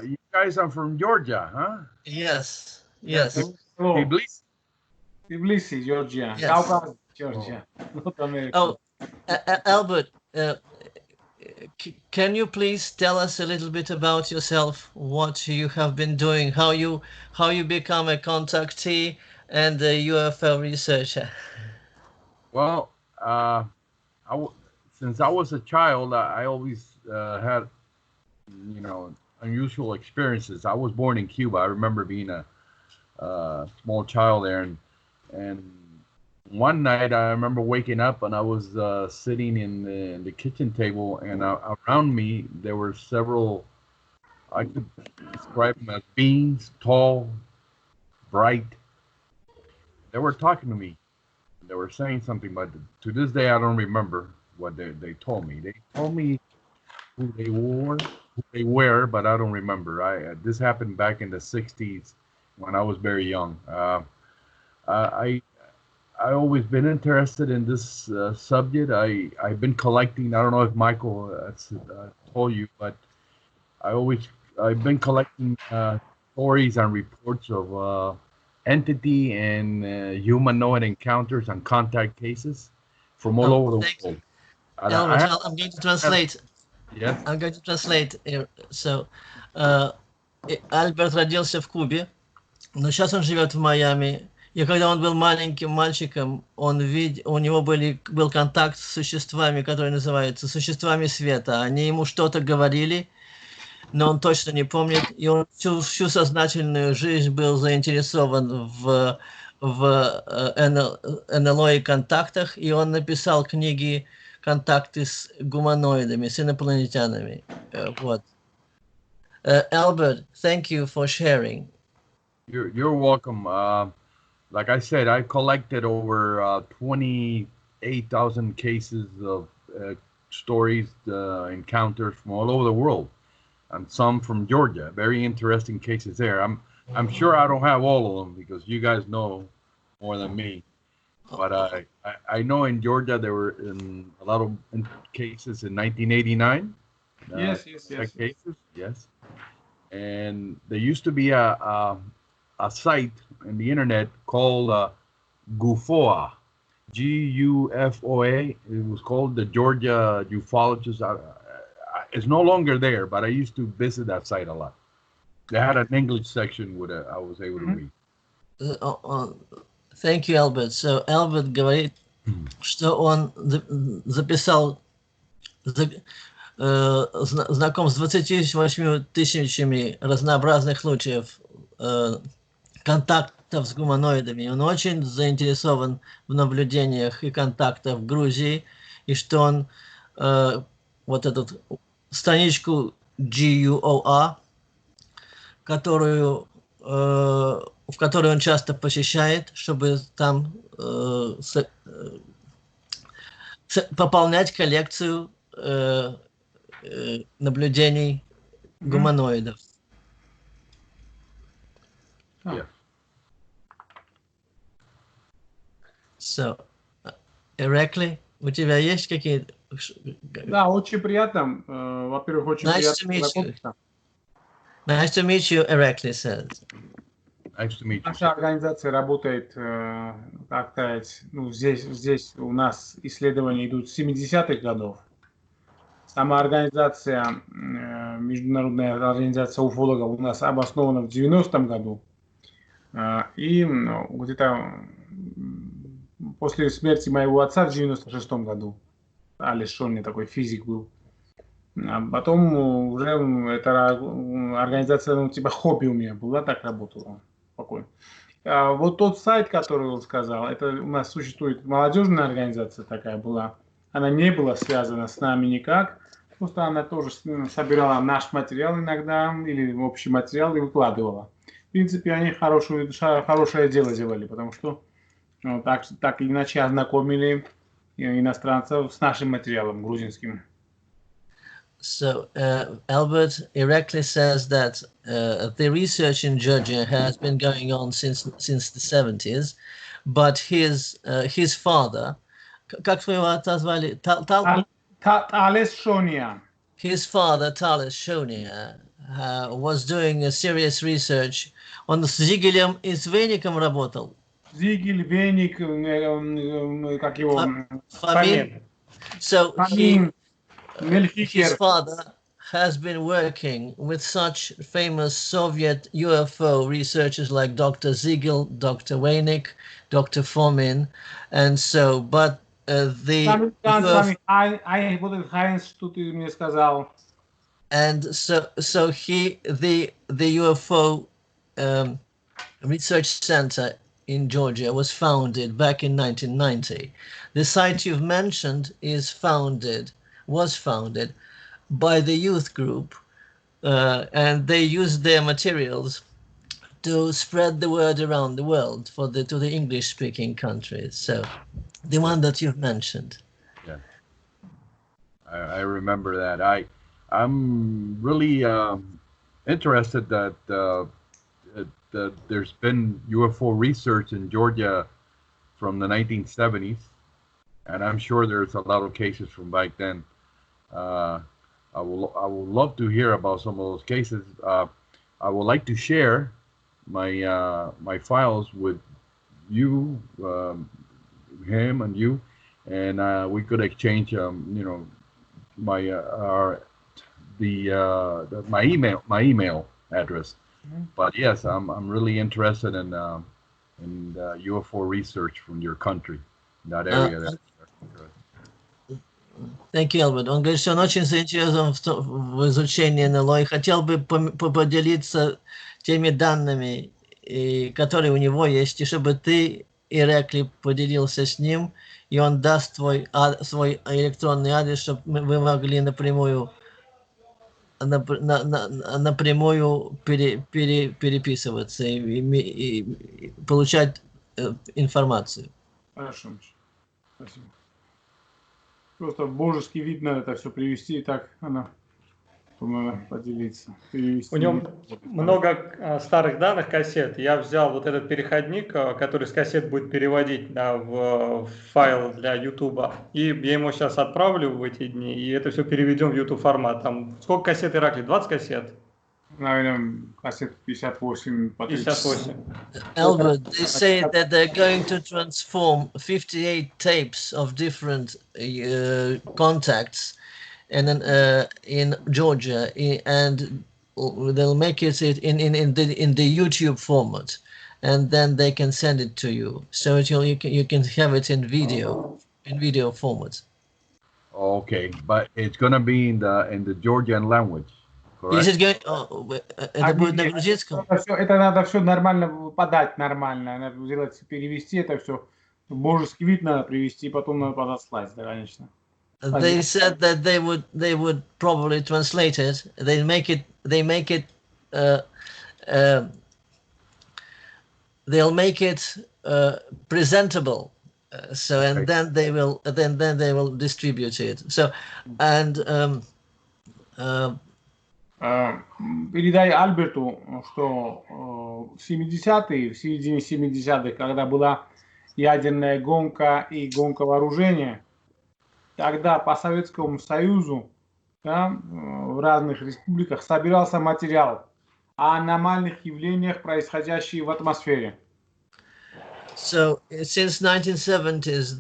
You guys are from Georgia, huh? Yes, yes. Tbilisi. Tbilisi, Georgia. Yes. Caucasus, Georgia. Not America. Oh, Albert, can you please tell us a little bit about yourself, what you have been doing, how you become a contactee and a UFO researcher? Well, since I was a child, I always had, unusual experiences. I was born in Cuba. I remember being a small child there, and one night I remember waking up and I was sitting in the kitchen table, and around me there were several. I could describe them as beings, tall, bright. They were talking to me. They were saying something, but to this day I don't remember what they told me. They told me who they were, but I don't remember. This happened back in the '60s when I was very young. I always been interested in this subject. I've been collecting. I don't know if Michael told you, but I've been collecting stories and reports of entity and humanoid encounters and contact cases from all over the world. Albert, I'm going to translate. Yes. I'm going to translate. So, Альберт родился в Кубе, но сейчас он живет в Майами. И когда он был маленьким мальчиком, у него был контакт с существами, которые называются существами света. Они ему что-то говорили, но он точно не помнит. И он всю сознательную жизнь был заинтересован в НЛО и контактах, и он написал книги «Контакты с гуманоидами», с инопланетянами. Вот. Albert, thank you for sharing. You're welcome. Like I said, I collected over 28,000 cases of stories, encounters from all over the world, and some from Georgia. Very interesting cases there. I'm sure I don't have all of them because you guys know more than me. But I know in Georgia there were a lot of cases in 1989. Yes. Cases, yes. And there used to be a site in the internet called U.S.A, G-U-F-O-A. It was called the Georgia Ufologist. It's no longer there, but I used to visit that site a lot. They had an English section where I was able to read. Thank you, Albert. So Albert говорит, что он записал, знаком с 28 тысячами разнообразных случаев контактов с гуманоидами. Он очень заинтересован в наблюдениях и контактах в Грузии, и что он вот эту страничку GUOA, в которую он часто посещает, чтобы там пополнять коллекцию наблюдений гуманоидов. Yeah. So, Erekle, у тебя есть какие-то... Да, очень приятно. Во-первых, очень приятно познакомиться. Nice to meet you, Erekle says. Nice to meet you. Наша организация работает, так сказать, здесь у нас исследования идут с 70-х годов. Сама организация, международная организация уфологов у нас обоснована в 90-м году. И где-то после смерти моего отца в 96-м году, Эрекле Shonia, такой физик был. А потом уже эта организация, типа хобби у меня была, так работала. Спокойно. Вот тот сайт, который он сказал, это у нас существует молодежная организация такая была. Она не была связана с нами никак. Просто она тоже собирала наш материал иногда, или общий материал, и выкладывала. В принципе, они хорошее дело делали, потому что так или иначе ознакомили иностранцев с нашим материалом грузинским. So, Albert, Erekle says that the research in Georgia has been going on since the 70s, but his father, как твоего отца звали? Эрекле Shonia. His father, Erekle Shonia, was doing a serious research. Он с Зигелем и с Веником работал. Зигель, Веник, как его? Фомин. So Фомин, his Мельхикер. father has been working with such famous Soviet UFO researchers like Dr. Ziegel, Dr. Weinik, Dr. Fomin, and so, but the Вот этот Хайнс, что ты мне сказал. And so the UFO Research Center in Georgia was founded back in 1990. The site you've mentioned was founded by the youth group, and they used their materials to spread the word around the world to the English-speaking countries. So, the one that you've mentioned. Yeah, I remember that. I'm really interested that there's been UFO research in Georgia from the 1970s, and I'm sure there's a lot of cases from back then. I would love to hear about some of those cases. I would like to share my files with you, him, and you, and we could exchange, my email address. But yes, I'm really interested in UFO research from your country, in that area. Thank you, Albert. Он говорит, что он очень заинтересован в изучении НЛО и хотел бы поделиться теми данными, которые у него есть, и чтобы ты, Эрекле, поделился с ним, и он даст свой электронный адрес, чтобы вы могли напрямую переписываться и получать информацию. Хорошо. Спасибо. Просто божески видно это все привести, и так она поделиться. Перевести. У него много старых данных кассет. Я взял вот этот переходник, который с кассет будет переводить в файл для YouTube. И я ему сейчас отправлю в эти дни, и это все переведем в YouTube формат. Там сколько кассет, Эрекле? 20 кассет? Наверное, кассет 58. 58. Albert, they say that they're going to transform 58 tapes of different contacts and then in Georgia, and they'll make it in the YouTube format, and then they can send it to you, so you can have it in video format. Okay, but it's gonna be in the Georgian language, correct? Is it going? Это будет на грузинском? Это надо все нормально подать, нормально, надо сделать, перевести это все. Божеский вид надо привести, потом надо подослать, да, конечно. They said that they would probably translate it. They make it. They'll make it presentable. So and okay. Then they will distribute it. So and передай Альберту, что в 70-е, в середине 70-х, когда была ядерная гонка и гонка вооружения, тогда по Советскому Союзу, да, в разных республиках собирался материал о аномальных явлениях, происходящих в атмосфере. So since 1970s,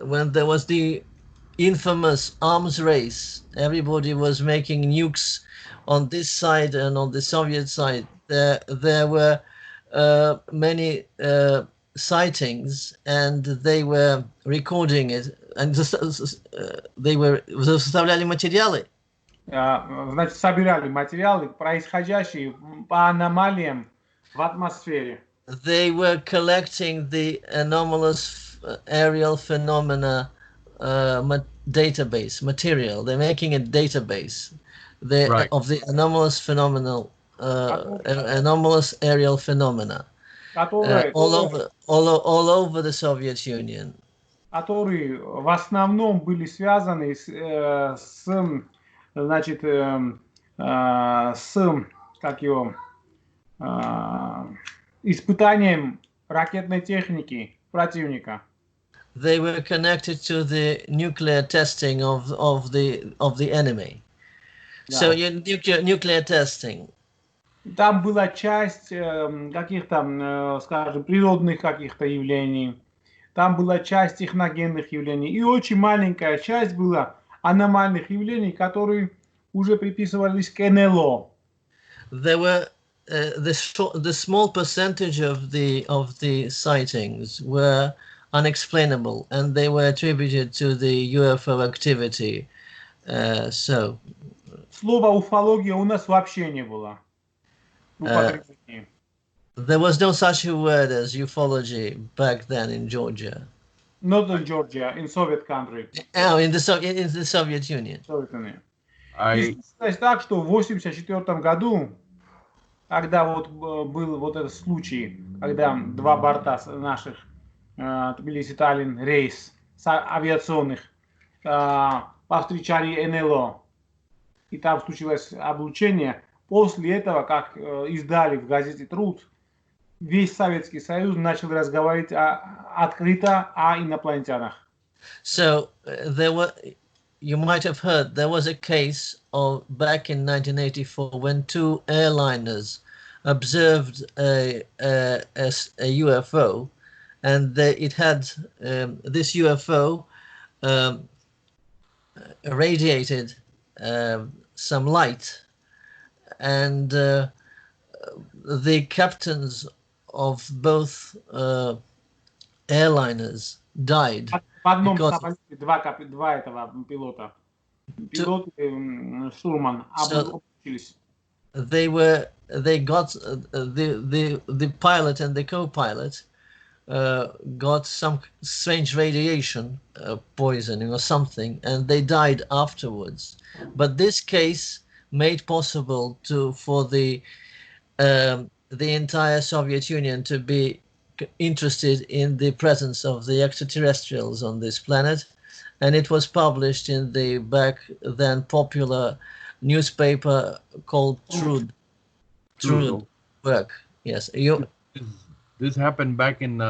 when there was the infamous arms race, everybody was making nukes on this side and on the Soviet side. There were many sightings, and they were recording it. They were составляли материалы. Значит, собирали материалы, происходящие по аномалиям в атмосфере. They were collecting the anomalous aerial phenomena database material. They're making a database of the anomalous anomalous aerial phenomena all over the Soviet Union. Которые в основном были связаны с испытанием ракетной техники противника. They were connected to the nuclear testing of the enemy. So your nuclear testing. Там была часть каких-то, скажем, природных каких-то явлений. Там была часть техногенных явлений. И очень маленькая часть была аномальных явлений, которые уже приписывались к НЛО. There were the small percentage of the sightings were unexplainable, and they were attributed to the UFO activity. Слова уфология у нас вообще не было. There was no such a word as ufology back then in Georgia. Not in Georgia, in Soviet country. Oh, in the Soviet Union. И так, что в 1984 году, когда вот был вот этот случай, когда два борта наших Тбилиси-Таллин рейс авиационных повстречали НЛО, и там случилось облучение. После этого, как издали в газете «Труд», весь Советский Союз начал разговаривать открыто о инопланетянах. So you might have heard there was a case of back in 1984 when two airliners observed a UFO, and it had this UFO radiated some light, and the captains of both airliners died. В одном самолете два этого пилота. Пилот и штурман обучились. They got the pilot and the co-pilot got some strange radiation poisoning or something, and they died afterwards. But this case made possible for the entire Soviet Union to be interested in the presence of the extraterrestrials on this planet, and it was published in the back then popular newspaper called Trud work. Yes. This happened back in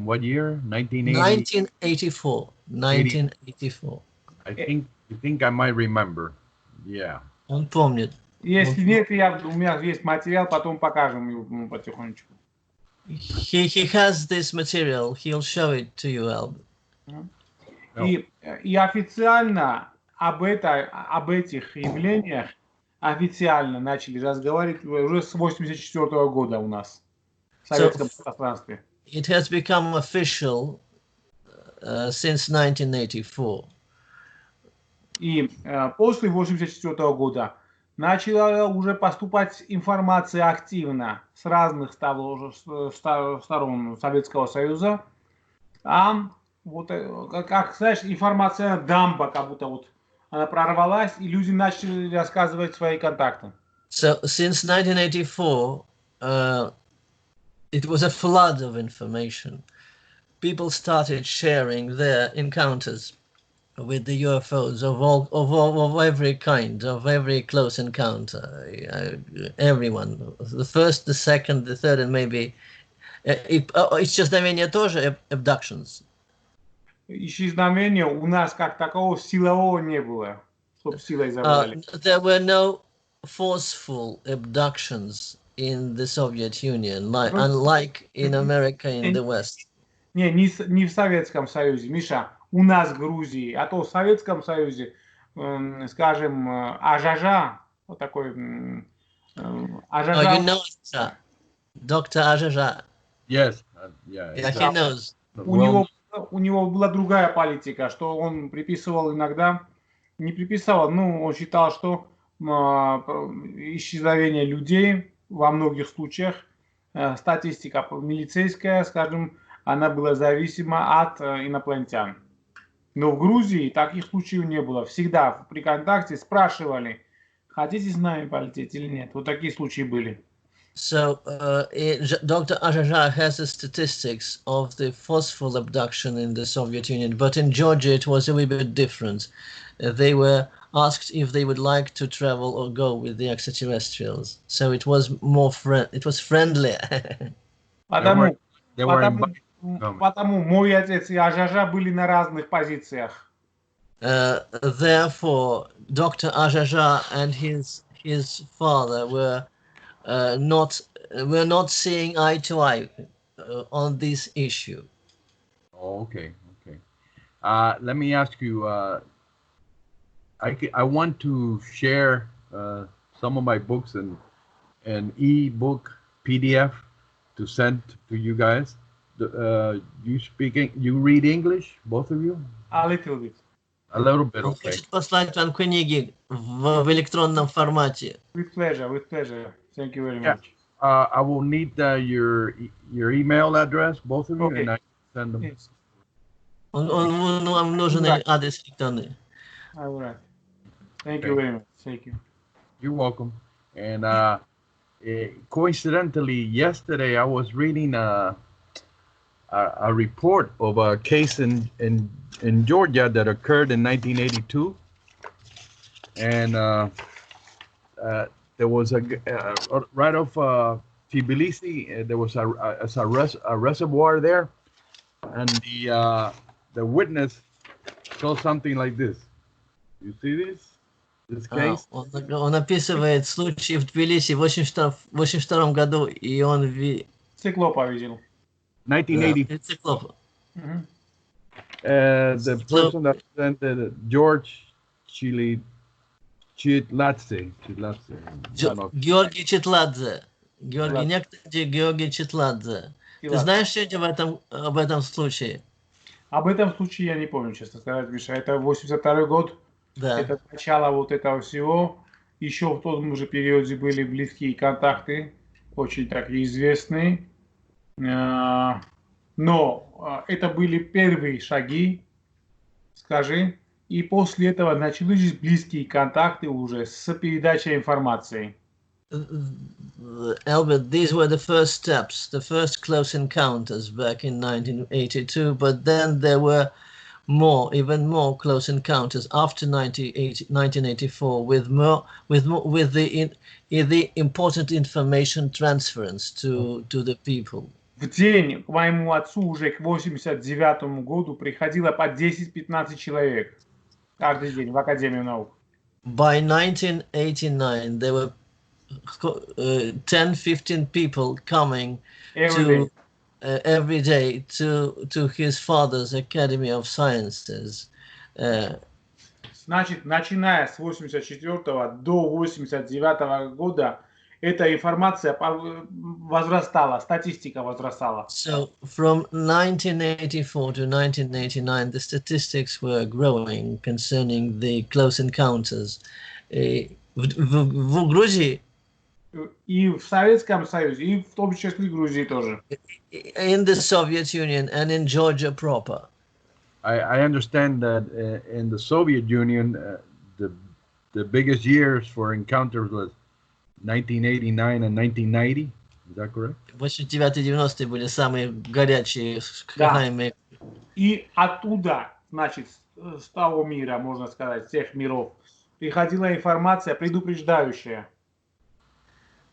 what year? 1984. 1984. I think I might remember. Yeah. Он помнит. Если нет, у меня есть материал, потом покажем его потихонечку. He has this material. He'll show it to you, Albert. И официально об этих явлениях официально начали разговаривать уже с 1984 года у нас в советском пространстве. It has become official since 1984. И после 1984 года начала уже поступать информация активно с разных сторон Советского Союза. Вот, как знаешь, информация дамба, как будто вот она прорвалась, и люди начали рассказывать свои контакты. So since 1984, it was a flood of information. People started sharing their encounters with the UFOs of every kind, of every close encounter. Everyone, the first, the second, the third, and maybe исчезновение тоже abductions. Исчезновения у нас как такового силового не было, чтобы силой забрали. There were no forceful abductions in the Soviet Union, unlike in America, in the West. Не в Советском Союзе, Миша, у нас в Грузии, а то в Советском Союзе, скажем, Ажажа, вот такой Ажажа. Oh, you know Dr. Ajajā. Yes, yeah. Yeah, he knows. У него была другая политика, что он приписывал иногда, не приписывал, но он считал, что исчезновение людей во многих случаях, статистика милицейская, скажем, она была зависима от инопланетян. Но в Грузии таких случаев не было. Всегда при контакте спрашивали, хотите с нами полететь или нет. Вот такие случаи были. So Dr. Ajajā has the statistics of the forceful abduction in the Soviet Union, but in Georgia it was a wee bit different. They were asked if they would like to travel or go with the extraterrestrials. So it was it was friendlier. Потому мой отец и Ажажа были на разных позициях. Therefore, Dr. Ajaja and his father were not seeing eye to eye on this issue. Oh, okay. Let me ask you. I want to share some of my books and an e-book PDF to send to you guys. You read English, both of you? A little bit. A little bit, Он okay. хочет послать вам книги в электронном формате. With pleasure. Thank you very Yeah. much. I will need your email address, both of you, Okay. and I can send them. Yes, Вам нужен адрес электронный. I will write. Thank you very much. Thank you. You're welcome. And coincidentally, yesterday I was reading a report of a case in Georgia that occurred in 1982, and there was right off Tbilisi. There was a reservoir there, and the witness saw something like this. You see this case? Он описывает случай в Тбилиси в 1982 году, и он Циклопа видел. 1980. циклоп. The person that presented George Chitladze. Георгий Читладзе. Георгий Читладзе. Ты знаешь что-нибудь об этом случае? Об этом случае я не помню, честно сказать, Миша. Это 82-й год. Да. Это начало вот этого всего. Еще в том же периоде были близкие контакты, очень так известные. Но это были первые шаги, скажи. И после этого начались близкие контакты уже с передачей информации. Albert, these were the first steps, the first close encounters back in 1982, but then there were even more close encounters after 1984 with the important information transference to the people. В день к моему отцу уже к 89 году приходило по 10-15 человек каждый день в Академию наук. By 1989, there were 10-15 people coming every day to his father's Academy of Sciences. Значит, начиная с 84 до 89 года эта информация возрастала, статистика возрастала. So from 1984 to 1989, the statistics were growing concerning the close encounters. В Грузии и в Советском Союзе, и в том числе в Грузии тоже. In the Soviet Union and in Georgia proper. I understand that in the Soviet Union, the biggest years for encounters was 1989 and 1990. Is that correct? 89-90 были самые горячие. Да. И оттуда, значит, с того мира, можно сказать, всех миров, приходила информация предупреждающая,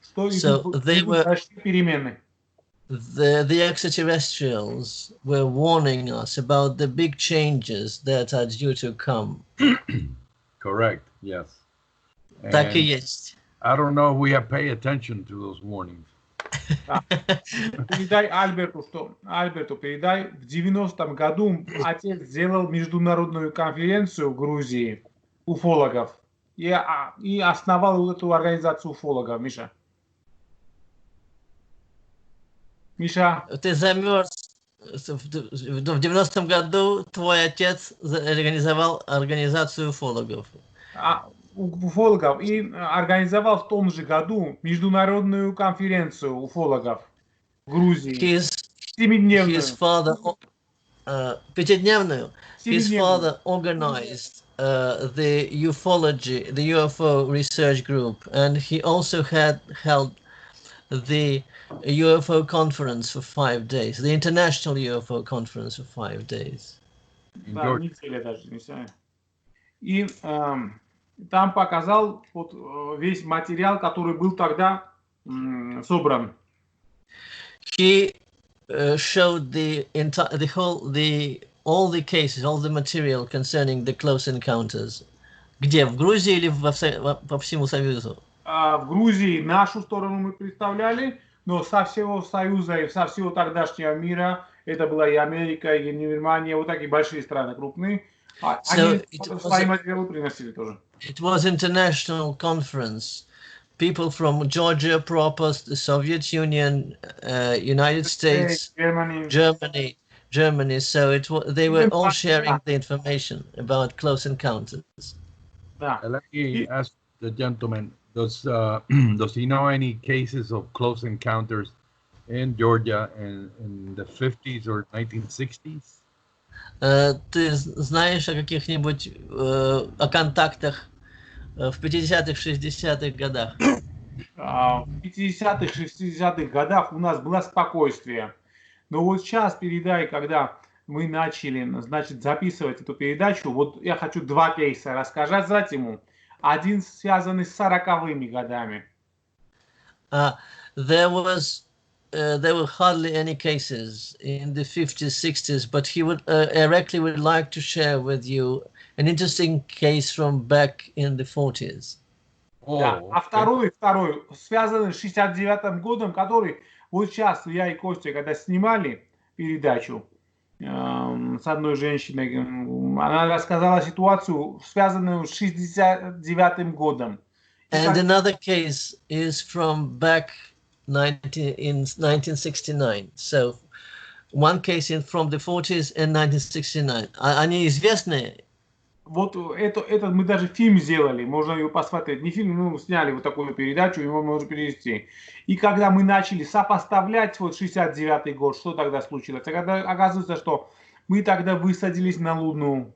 что произошли перемены. The extraterrestrials were warning us about the big changes that are due to come. Correct, yes. Так и есть. I don't know if we have paid attention to those warnings. Передай Альберту передай, в 90-м году отец сделал международную конференцию в Грузии уфологов и основал эту организацию уфологов, Миша. Миша. Ты замерз. В 90-м году твой отец организовал организацию уфологов. Уфологов и организовал в том же году международную конференцию уфологов в Грузии. Семидневную. Пятидневную. His father organized the ufology, the UFO research group, and he also had held the UFO conference for 5 days, the international UFO conference for 5 days. Да, неделя даже, не знаю. И там показал вот весь материал, который был тогда собран. He showed all the cases, all the material concerning the close encounters. Где? В Грузии или по всему Союзу? В Грузии нашу сторону мы представляли, но со всего Союза и со всего тогдашнего мира, это была и Америка, и Германия, вот такие большие страны, крупные, они свои материалы приносили тоже. It was international conference. People from Georgia proper, the Soviet Union, United States, Germany. So they were all sharing the information about close encounters. Let me ask the gentleman, does he know any cases of close encounters in Georgia in the 50s or 1960s? Ты знаешь о каких-нибудь о контактах в 50-х, 60-х годах? В 50-х, 60-х годах у нас было спокойствие. Но вот сейчас, когда мы начали, значит, записывать эту передачу, вот я хочу два кейса рассказать ему. Один связанный с 40-ми годами. There were hardly any cases in the 50s, 60s, but Erekle would like to share with you an interesting case from back in the 40s. Да. А второй, связанный с 69-м годом, который вот сейчас я и Костя, когда снимали передачу с одной женщиной, она рассказала ситуацию, связанную с 69-м годом. And another case is from back in 1969. So one case from the 40s and 1969. Они известны? Вот этот мы даже фильм сделали, можно его посмотреть. Не фильм, мы сняли вот такую передачу, его можно перевести. И когда мы начали сопоставлять вот 69-й год, что тогда случилось? Когда оказывается, что мы тогда высадились на Луну,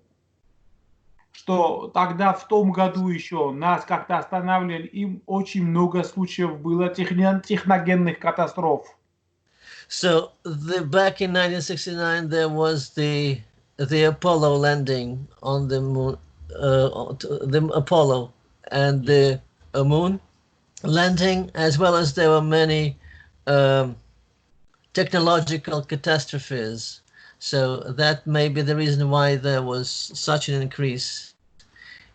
что тогда в том году еще нас как-то останавливали, и очень много случаев было техногенных катастроф. So back in 1969 there was the Apollo landing on the moon, the Apollo and the moon landing, as well as there were many technological catastrophes. So that may be the reason why there was such an increase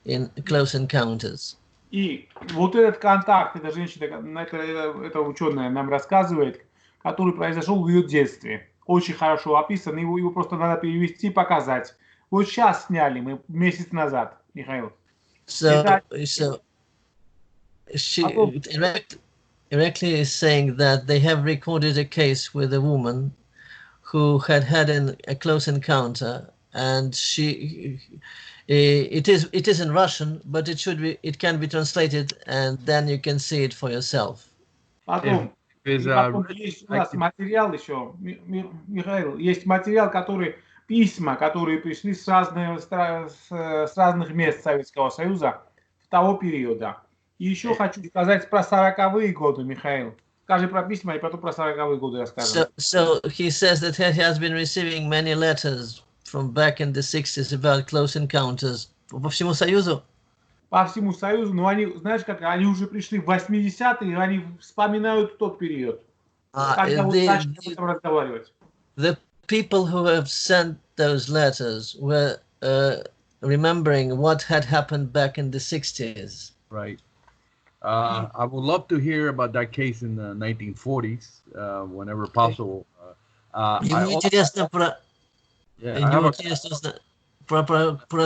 in close encounters. И вот этот контакт, эта женщина, эта ученая нам рассказывает, который произошел в ее детстве. Очень хорошо описан, его просто надо перевести, показать. Вот сейчас сняли мы месяц назад, Михаил. Erekle is saying that they have recorded a case with a woman who had a close encounter, and it is in Russian, but it can be translated, and then you can see it for yourself. Потом есть у нас материал еще, Михаил, есть материал, письма, которые пришли с разных мест Советского Союза того периода. И еще хочу сказать про 40-е годы, Михаил. Скажи про письма, и потом про 40-е годы расскажем. So he says that he has been receiving many letters from back in the 60s about close encounters. По всему Союзу? По всему Союзу, но они, знаешь, как они уже пришли в 80-е, и они вспоминают тот период. Когда вот начали об этом разговаривать. The people who have sent those letters were remembering what had happened back in the 60s. Right. I would love to hear about that case in the 1940s, whenever possible. Ему интересно про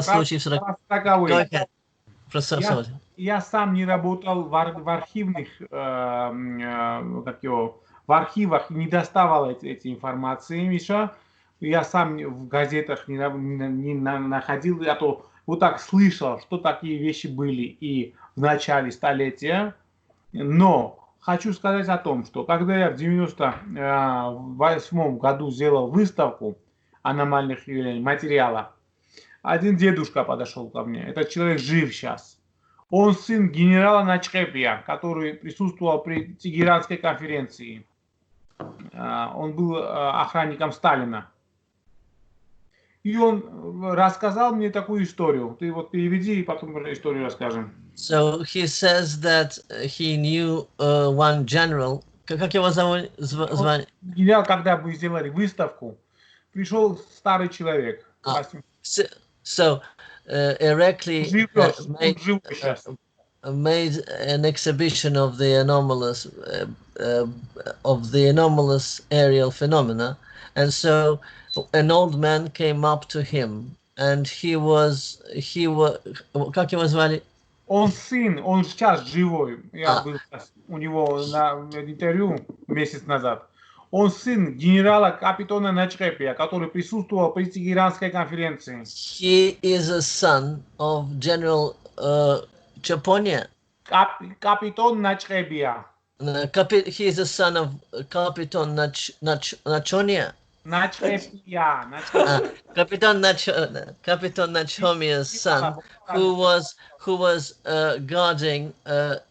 случаи в 40-е. Я сам не работал в архивных, в архивах, не доставал эти информации, Миша. Я сам в газетах не находил, я то вот так слышал, что такие вещи были и в начале столетия. Но хочу сказать о том, что когда я в 98 году сделал выставку аномальных материалов, один дедушка подошел ко мне. Этот человек жив сейчас. Он сын генерала Начхепия, который присутствовал при Тегеранской конференции. Он был охранником Сталина. И он рассказал мне такую историю. Ты вот переведи, и потом историю расскажем. So he says that he knew one general. Как его звали? Генерал, когда мы сделали выставку, пришел старый человек. So Erekle Он живой сейчас. made an exhibition of the anomalous aerial phenomena, and so an old man came up to him, and he was как его звали? Он сын, он сейчас живой. Я был у него на интервью месяц назад. Он сын генерала-капитана Начрепия, который присутствовал при Тегеранской конференции. He is a son of General Chaponia. Капитан Начрепия. He is a son of Capitan Nachonia. Capitan Nachomia's son, who was guarding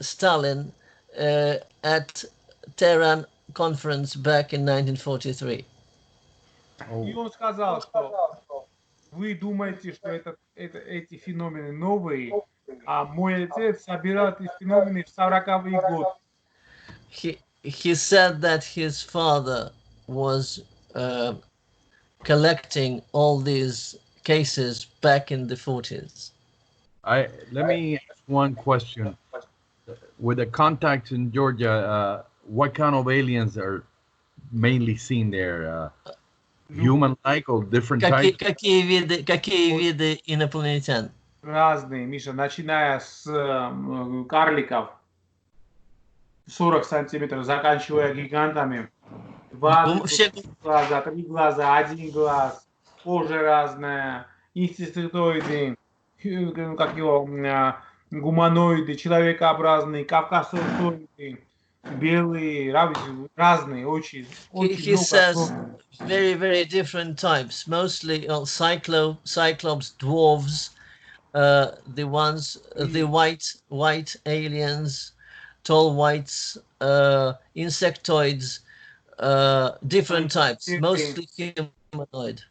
Stalin at Tehran conference back in 1943. И он сказал, что вы думаете, что эти феномены новые, а мой отец собирал эти феномены в 40-е годы. He said that his father was collecting all these cases back in the 40s. Let me ask one question. With the contacts in Georgia, what kind of aliens are mainly seen there? Human-like or different types? Какие виды инопланетян? Разные, Миша, начиная с карликов 40 сантиметров, заканчивая гигантами. 2 глаза, 3 глаза, 1 глаз, кожа разная, инсектоиды, как его, гуманоиды, человекообразные, кавказоиды, белые, разные, очень He says very, very different types, mostly cyclops, dwarves, the white aliens, tall whites, insectoids, different types, mostly humanoid.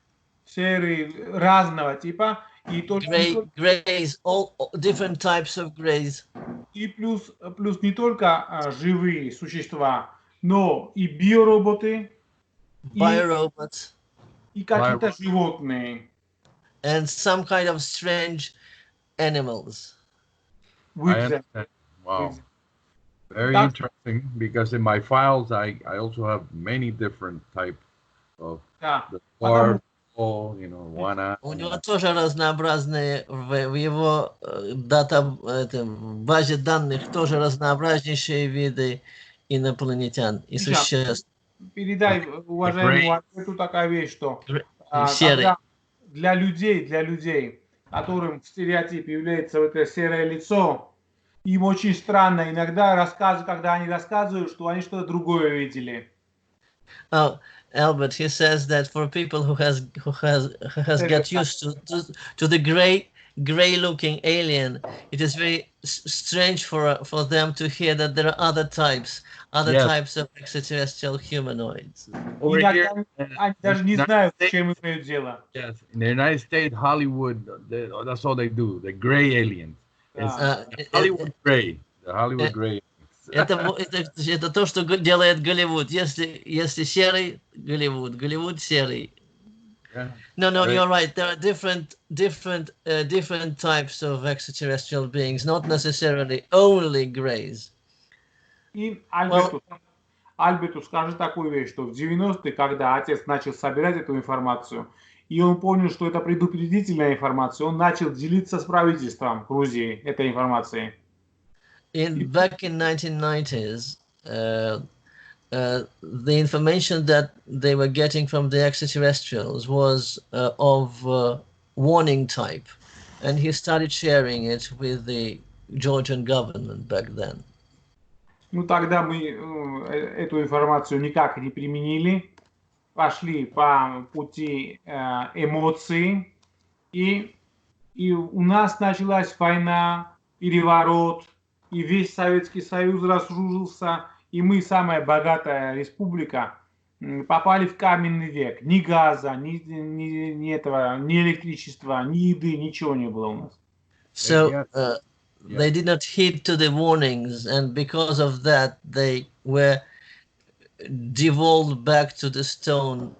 Серые разного типа. Greys, all different types of greys. И плюс не только живые существа, но и биороботы, biorobots, и какие-то животные. And some kind of strange animals. Wow. Very interesting, because in my files I also have many different types of the barb, one-eye. У него тоже разнообразные в его базе данных тоже разнообразнейшие виды инопланетян и существ. Передай уважаемому ответу такая вещь, что когда для людей, которым в стереотипе является вот это серое лицо, им очень странно иногда когда они рассказывают, что они что-то другое видели. Oh, Albert, he says that for people who has got used to the gray looking alien, it is very strange for them to hear that there are other types of extraterrestrial humanoids. Даже не знают, с чем имеют дело. Yes, in the United States, Hollywood, that's all they do, the gray aliens. Hollywood gray, the Hollywood gray. Это то, что делает Голливуд. Если серый, Голливуд серый. No, you're right. There are different types of extraterrestrial beings, not necessarily only greys. И Альберту скажи такую вещь, что в 90-е, когда отец начал собирать эту информацию, и он понял, что это предупредительная информация, он начал делиться с правительством Грузии этой информацией. Back in 1990s, the information that they were getting from the extraterrestrials was of warning type, and he started sharing it with the Georgian government back then. Ну, тогда мы эту информацию никак не применили, пошли по пути эмоций, и у нас началась война, переворот, и весь Советский Союз разрушился, и мы, самая богатая республика, попали в каменный век. Ни газа, ни электричества, ни еды, ничего не было у нас. So they did not heed to the warnings, and because of that, they were devolved back to the Stone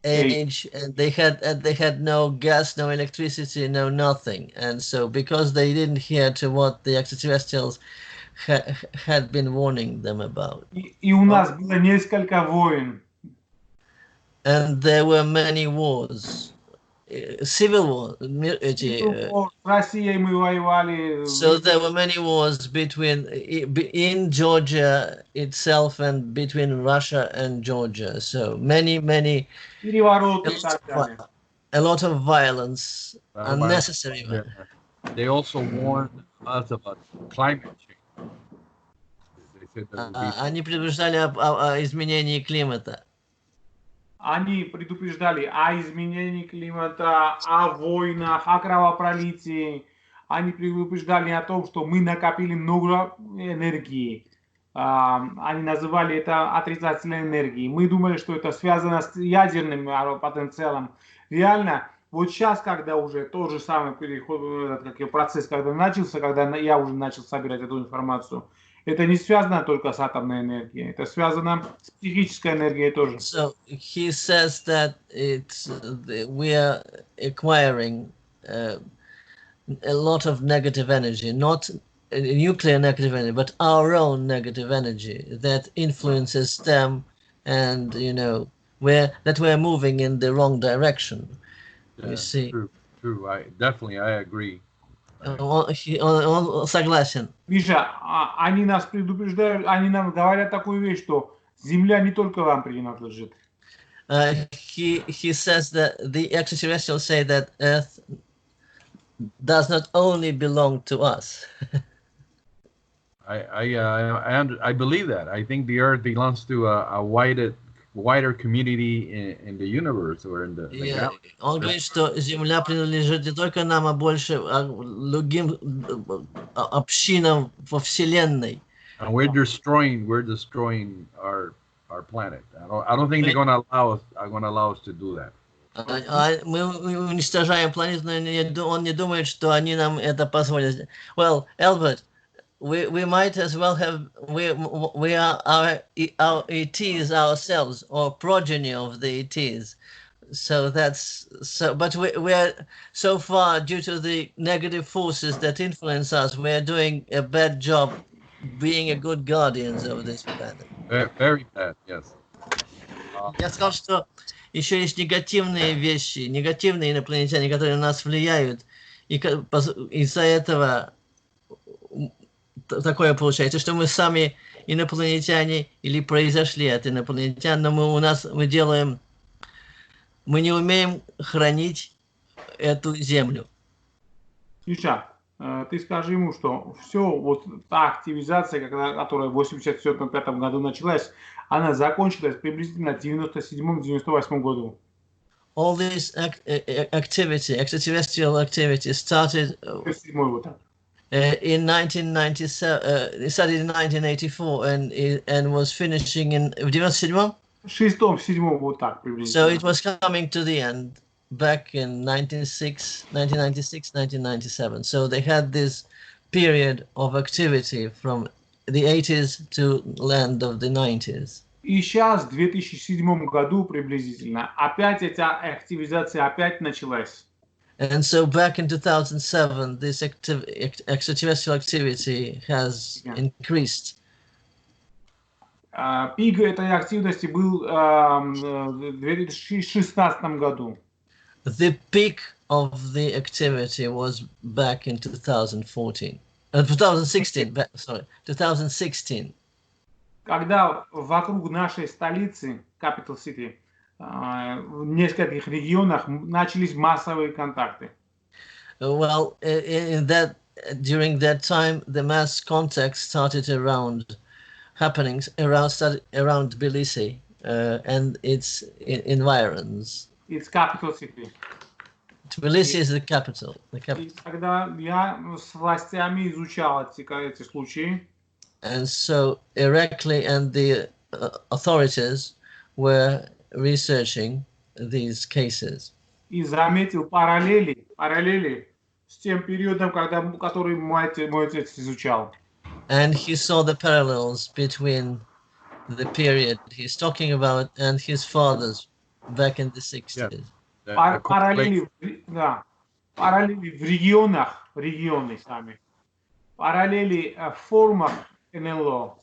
age, and they had no gas, no electricity, no nothing. And so because they didn't hear to what the extraterrestrials had been warning them about. И у нас было несколько войн. And there were many wars, civil wars. С Россией мы воевали. So there were many wars in Georgia itself and between Russia and Georgia. So many Перевороты и так далее. a lot of violence, unnecessary violence. They also warned us about climate change. They said there would be Они предупреждали о изменении климата. Они предупреждали о изменении климата, о войнах, о кровопролитии. Они предупреждали о том, что мы накопили много энергии. Они называли это отрицательной энергией. Мы думали, что это связано с ядерным потенциалом. Реально, вот сейчас, когда уже тот же самый процесс, когда начался, когда я уже начал собирать эту информацию, это не связано только с атомной энергией, это связано с психической энергией тоже. So he says that we are acquiring a lot of negative energy, not nuclear negative energy, but our own negative energy that influences them, and that we're moving in the wrong direction. You see. True. I agree. Он согласен. Миша, они нас предупреждают, они нам говорят такую вещь, что Земля не только вам принадлежит. He says that the extraterrestrials say that Earth does not only belong to us. I believe that. I think the Earth belongs to a wider community in the universe or in the galaxy. Он говорит, что Земля принадлежит не только нам, а больше другим общинам во Вселенной. And we're destroying our planet. I don't think they're going to allow us to do that. Мы уничтожаем планету, но он не думает, что они нам это позволят. Well, Albert, we might as well have we are our ETs ourselves, or progeny of the ETs. So that's so. But we are so far, due to the negative forces that influence us, we are doing a bad job being a good guardians of this planet. Very bad, yes. Я сказал, что еще есть негативные вещи, негативные инопланетяне, которые на нас влияют, и из-за этого такое получается, что мы сами инопланетяне или произошли от инопланетян, но мы не умеем хранить эту землю. Миша, ты скажи ему, что все, вот та активизация, которая в 1985 году началась, она закончилась приблизительно в 1997-1998 году. All this activity, extraterrestrial activity, started in 1997. It started in 1984 and was finishing in 97. Вот так приблизительно. So it was coming to the end back in 1996, 1997. So they had this period of activity from the 80s to land of the 90s. И сейчас, в 2007 году приблизительно, опять эта активизация опять началась. And so back in 2007, this extraterrestrial activity has increased. Пик этой активности был в 2016 году. The peak of the activity was back in 2016. Когда вокруг нашей столицы, Capital City, в нескольких регионах начались массовые контакты. Well, during that time, the mass contacts started happenings around Tbilisi and its environs. It's capital city. Tbilisi is the capital. И когда я с властями изучал эти случаи, and so Erekle and the authorities were researching these cases. И заметил параллели с тем периодом, который мой отец изучал. And he saw the parallels between the period he's talking about and his father's back in the 60s. Параллели, да, параллели в регионы сами, параллели в формах НЛО,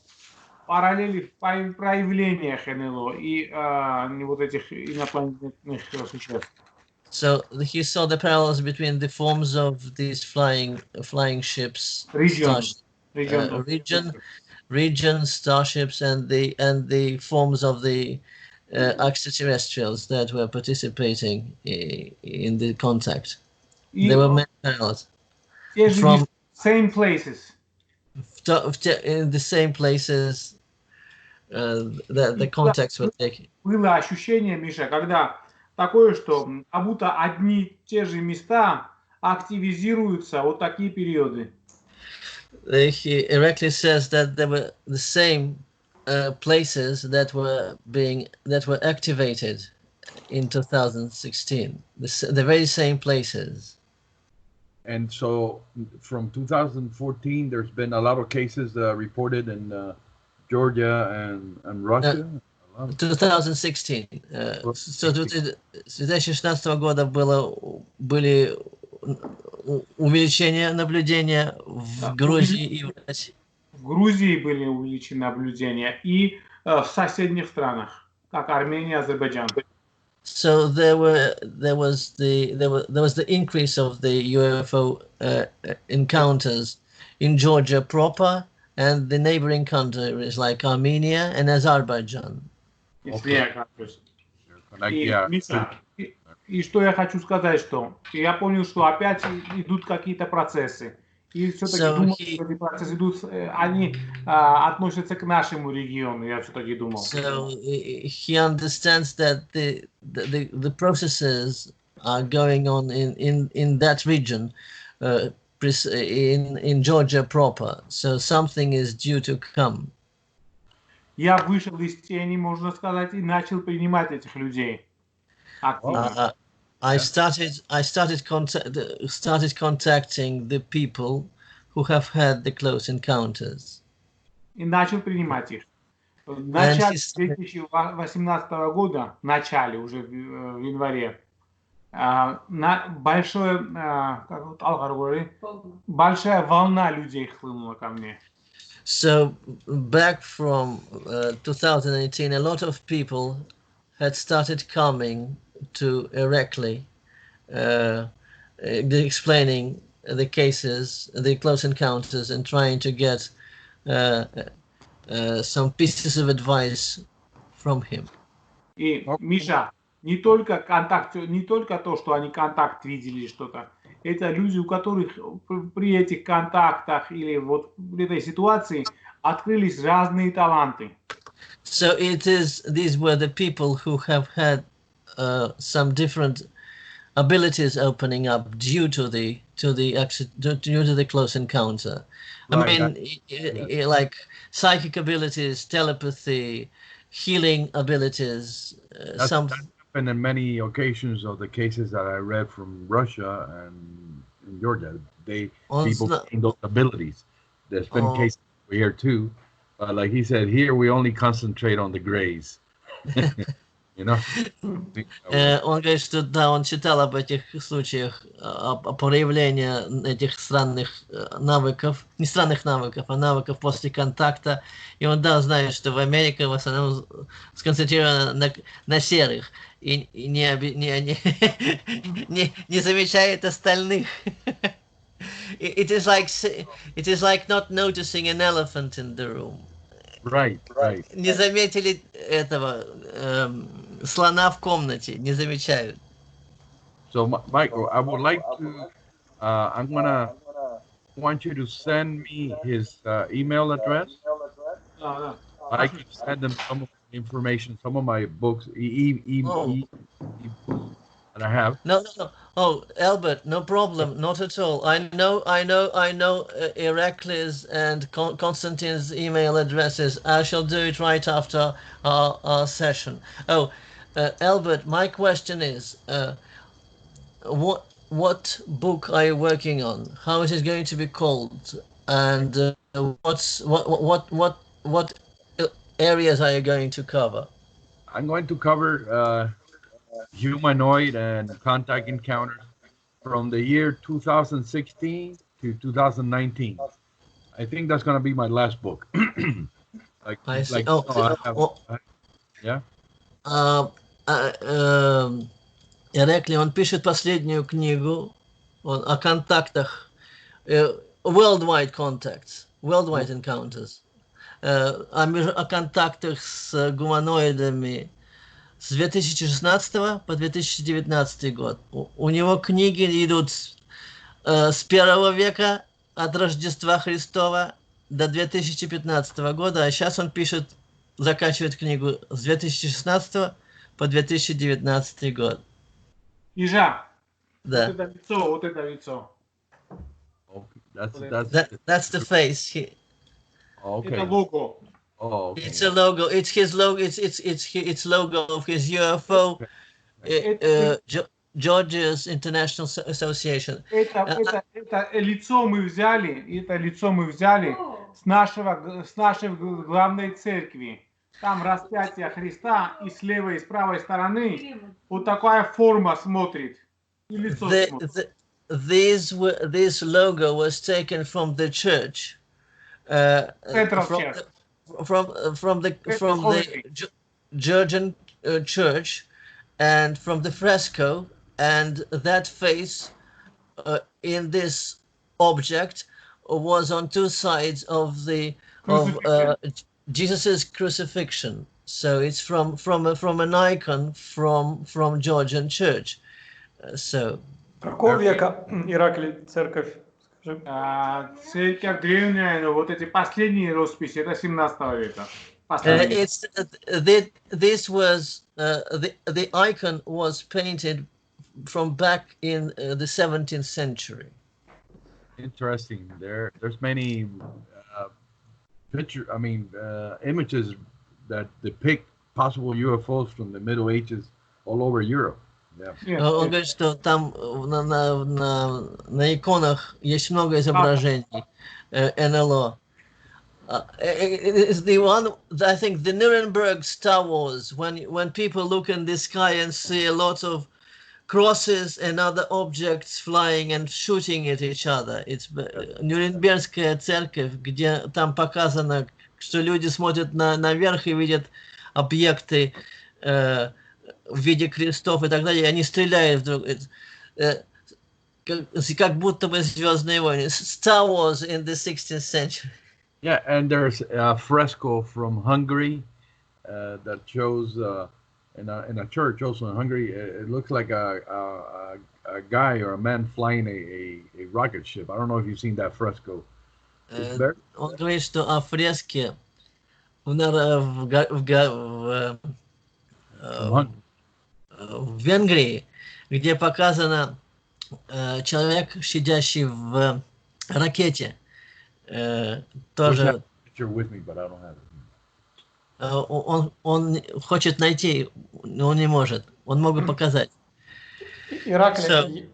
параллели в проявлениях НЛО и вот этих инопланетных существ. So he saw the parallels between the forms of these flying ships, Region, region starships, and the forms of the extraterrestrials that were participating in the contact. There were many parallels. From same places. In the same places the contacts were taking. Было ощущение, Миша, когда такое, что как будто одни и те же места активизируются вот такие периоды. Erekle says that there were the same places that were activated in 2016. The very same places. And so, from 2014, there's been a lot of cases reported in Georgia and Russia. 2016. С 2016 года были увеличения наблюдения в Грузии и в России. В Грузии были увеличены наблюдения и в соседних странах, как Армения, Азербайджан. So there was the increase of the UFO encounters in Georgia proper and the neighboring countries like Armenia and Azerbaijan. И что я хочу сказать, что я понял, что опять идут какие-то процессы. И все-таки думаю, что эти процессы идут, они относятся к нашему региону, я все-таки думал. So he understands that the processes are going on in that region, in Georgia proper. So something is due to come. Я вышел из тени, можно сказать, и начал принимать этих людей. I started contacting the people who have had the close encounters. И начал принимать их. В начале 2018 года, в начале уже в январе, большая волна людей хлынула ко мне. So back from 2018, a lot of people had started coming to Erekle, explaining the cases, the close encounters, and trying to get some pieces of advice from him. И, Миша, не только то, что они контакт видели что-то, это люди, у которых при этих контактах или вот в этой ситуации открылись разные таланты. So these were the people who have had some different abilities opening up due to the close encounter. Right. I mean, like psychic abilities, telepathy, healing abilities. That's happened in many occasions of the cases that I read from Russia and in Georgia. People gain those abilities. There's been cases here too, but like he said, here we only concentrate on the grays. You know? Он говорит, что да, он читал об этих случаях, о проявлении этих странных навыков, не странных навыков, а навыков после контакта. И он, да, знает, что в Америке в основном сконцентрировано на серых и не замечает остальных. It is like not noticing an elephant in the room. Right. Не заметили этого слона в комнате, не замечают. So, Michael, I would like to, I want you to send me his email address. I can send him some of the information, some of my books, that I have. No. Oh, Albert, no problem, not at all. I know Erekle's and Konstantin's email addresses. I shall do it right after our session. Oh, Albert, my question is, what book are you working on? How it is going to be called? And what areas are you going to cover? I'm going to cover Humanoid and Contact Encounters from the year 2016 to 2019. I think that's gonna be my last book. I see. Like Oh, yeah. Эрекле, он пишет последнюю книгу о контактах, worldwide contacts, worldwide encounters, о контактах с гуманоидами с 2016 по 2019 год. У него книги идут с 1 века от Рождества Христова до 2015 года, а сейчас он пишет, заканчивает книгу с 2016 по 2019 год. Ижа, Да. вот это лицо. Okay. That's the face. Okay. Это лого. Oh, okay. It's a logo. It's his logo. It's logo of his UFO, Georgia's International Association. Это лицо мы взяли с нашей главной церкви. Там распятие Христа, и с левой и с правой стороны вот такая форма смотрит. И лицо смотрит. This logo was taken from the church. From the Georgian church, and from the fresco, and that face in this object was on two sides of Jesus's crucifixion. So it's from an icon from Georgian church. So. Какого века, Иракле, церковь? Церковь древняя, но вот эти последние росписи, это 17 века. This was the icon was painted from back in the 17th century. Interesting. There's many images that depict possible UFOs from the Middle Ages all over Europe. Yeah. Он говорит, что там на иконах есть много изображений НЛО. It's the one, I think, the Nuremberg Star Wars, when people look in the sky and see a lot of crosses and other objects flying and shooting at each other. It's Нюрнбергская церковь, где там показано, что люди смотрят наверх и видят объекты в виде крестов и так далее, и они стреляют вдруг. Как будто бы «Звездные войны». Star Wars in the 16th century. Yeah, and there's a fresco from Hungary that shows in a church also in Hungary. It looks like a guy or a man flying a rocket ship. I don't know if you've seen that fresco. Он говорит, что о фреске в Венгрии, где показано человек, сидящий в ракете, тоже он хочет найти, но он не может. Он мог бы показать. Иракле,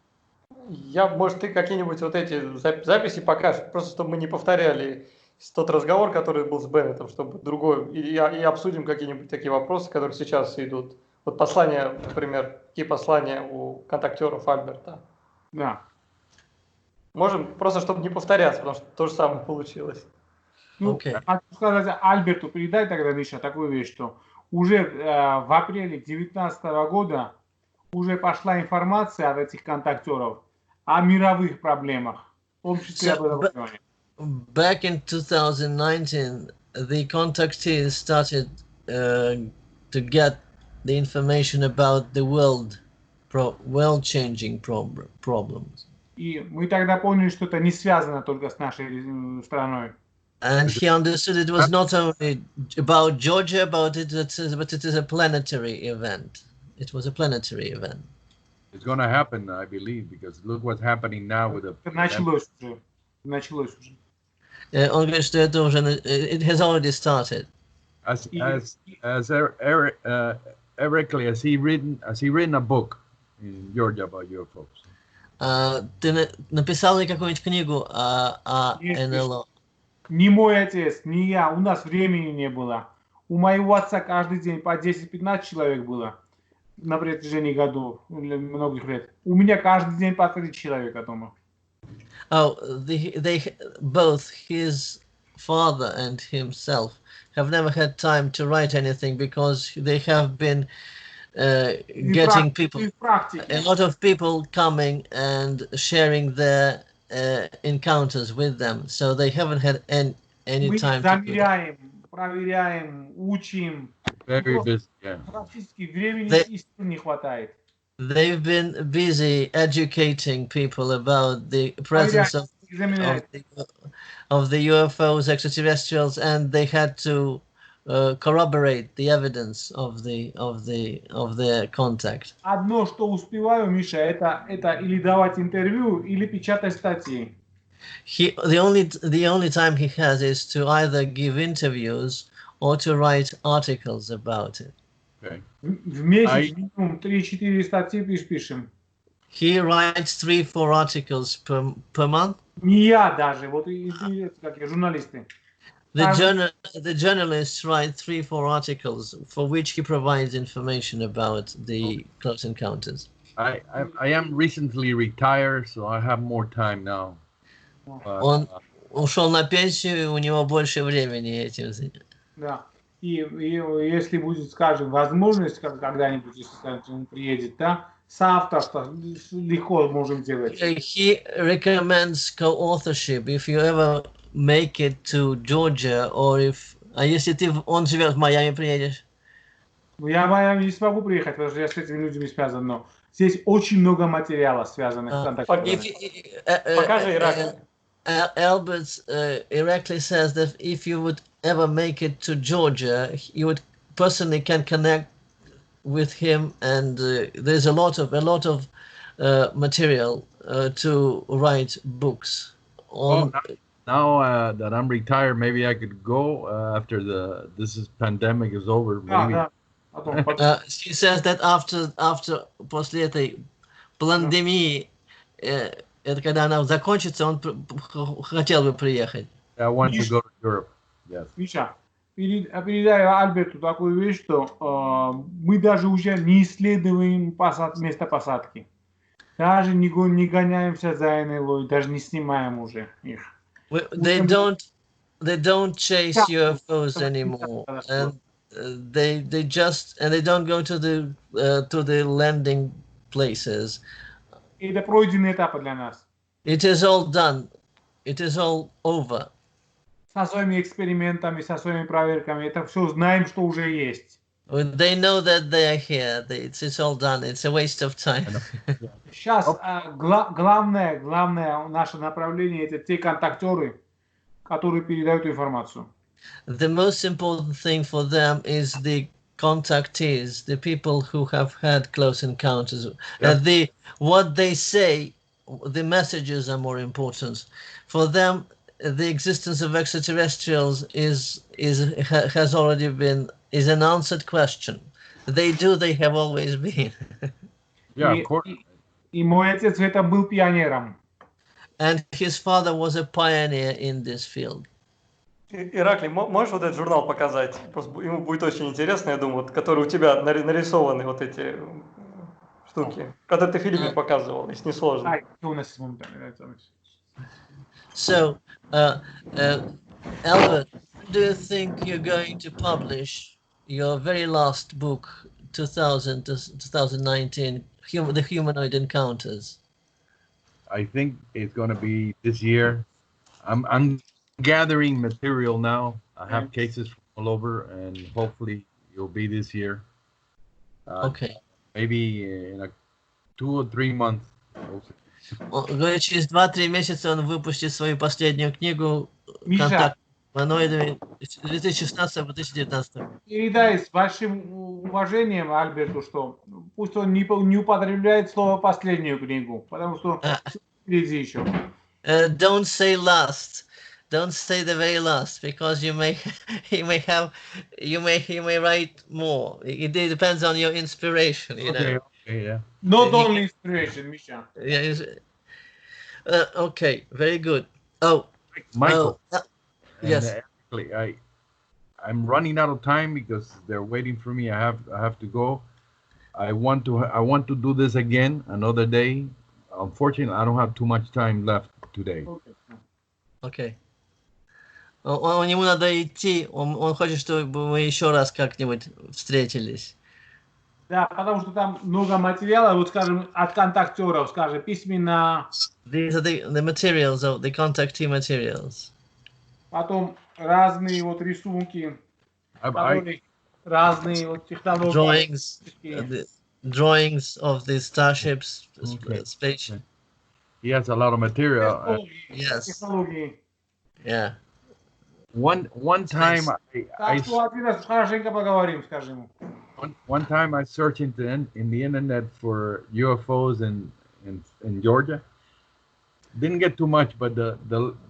может, ты какие-нибудь вот эти записи покажешь, просто чтобы мы не повторяли тот разговор, который был с Беннетом, чтобы другой, и обсудим какие-нибудь такие вопросы, которые сейчас идут. Вот послания, например, какие послания у контактеров Альберта? Да. Можем, просто чтобы не повторяться, потому что то же самое получилось. Ну, хочу сказать Альберту, передай тогда, Миша, такую вещь, что уже в апреле 2019 года уже пошла информация от этих контактеров о мировых проблемах. Back in 2019, the contactees started to get the information about the world-changing problems. И мы тогда поняли, что это не связано только с нашей страной. And he understood it was not only about Georgia, but it is a planetary event. It was a planetary event. It's going to happen, I believe, because look what's happening now with the. Началось уже. Он говорит, что это уже, it has already started. As Erekle, has he written a book in Georgia about UFOs? Ты написал ли какую-нибудь книгу о НЛО? Ни мой отец, ни я, у нас времени не было. У моего отца каждый день по 10-15 человек было. на протяжении годов, или многих лет. У меня каждый день по 3 человека дома. Oh, both his father and himself have never had time to write anything because they have been getting people, a lot of people coming and sharing their encounters with them, so they haven't had any Мы time to do that. замеряем, проверяем, учим. Very busy, yeah. Практически времени They- и сил не хватает. They've been busy educating people about the presence of the UFOs, extraterrestrials, and they had to corroborate the evidence of their contact. Одно, что успеваю, Миша, это или давать интервью, или печатать статьи. The only time he has is to either give interviews or to write articles about it. Okay. В месяц минимум 3-4 статьи пишем. He writes 3-4 articles per month. Не я даже, вот как журналисты. The journalists write 3-4 articles for which he provides information about the close encounters. I am recently retired, so I have more time now. Он ушел на пенсию, у него больше времени этим заняться. Да. И если будет, скажем, возможность когда-нибудь, если он приедет, да, соавторство легко можем делать. He recommends co-authorship if you ever make it to Georgia, or if... А если он живет в Майами, приедешь? Я в Майами не смогу приехать, потому что я с этими людьми связан, но здесь очень много материала, связанных с контактами. Покажи, Эрекле. Albert Erekle says that if you would ever make it to Georgia, you would personally can connect with him, and there's a lot of material to write books on. Now that I'm retired, maybe I could go after this pandemic is over. Maybe. He says that after после этой пандемии, это когда она закончится, он хотел бы приехать. I want to go to Europe. Yes. Миша, передаю Альберту такую вещь, что мы даже уже не исследуем место посадки. Даже не гоняемся за НЛО, даже не снимаем уже их. They don't chase UFOs anymore, and they don't go to the landing places. Это пройденный этап для нас. It is all done. It is all over. Со своими экспериментами, со своими проверками, это все знаем, что уже есть. They know that they are here. It's all done. It's a waste of time. Сейчас главное наше направление — это те контактеры, которые передают информацию. The most important thing for them is the contactees, the people who have had close encounters. What they say, the messages are more important. For them, the existence of extraterrestrials is an answered question. They have always been. Yeah, of course. И мой отец в этом был пионером. And his father was a pioneer in this field. Эрекле, можешь вот этот журнал показать? Просто ему будет очень интересно, я думаю, вот, который у тебя нарисованы вот эти штуки, когда ты Филиппе показывал, если не сложно. So, Albert, do you think you're going to publish your very last book, 2019, The Humanoid Encounters? I think it's going to be this year. I'm gathering material now. I have cases from all over, and hopefully it'll be this year. Okay. Maybe in 2 or 3 months. Говорит, через 2-3 месяца он выпустит свою последнюю книгу «Контакт с humanoidами» 2016-2019. Передай с большим уважением Альберту, что пусть он не употребляет слово «последнюю книгу», потому что впереди еще. Don't say last. Don't say the very last, because he may write more. It depends on your inspiration, you know. Okay, yeah. Not only inspiration, Misha. Yeah. Okay, very good. Oh, Michael. Yes. I'm running out of time because they're waiting for me. I have to go. I want to do this again another day. Unfortunately, I don't have too much time left today. Окей. Ему надо идти, он хочет, чтобы мы еще раз как-нибудь встретились. Да, потому что там много материала, вот скажем, от контактеров, скажем, письменно. These are the materials, the contactee materials. Потом разные вот рисунки, которые разные вот технологии. Drawings, the drawings of the starships, spaceship. He has a lot of material. Yes. Технологии. Yeah. One time Так что один раз хорошенько поговорим, скажем. One time I searched in the internet for UFOs in Georgia. Didn't get too much, but the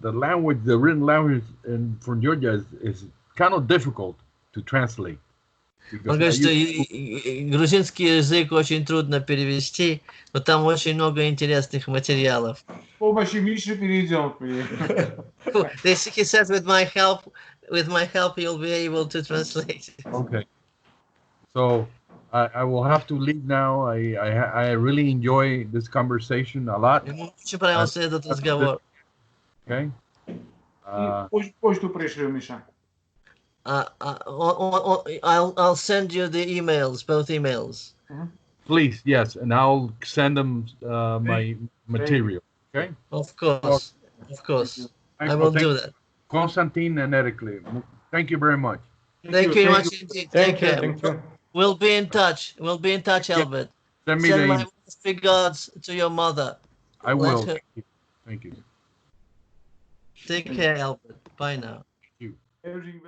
language, the written language from Georgia is kind of difficult to translate. Он говорит, что грузинский язык очень трудно перевести, но там очень много интересных материалов. С помощью Миши перейдем. He says with my help, you'll be able to translate. Okay. So I will have to leave now. I really enjoy this conversation a lot. Ему очень понравился этот разговор. Okay. Почту пришлю, Миша. I'll send you the emails, both emails. Please, yes, and I'll send them my material. Okay. Of course. I will do that. Konstantin and Erekle, thank you very much. Thank you very much indeed. Take care. Thank you. We'll be in touch. Albert. Send me Send the my regards to your mother. I will. Thank you. Take care, Albert. Bye now. Thank you.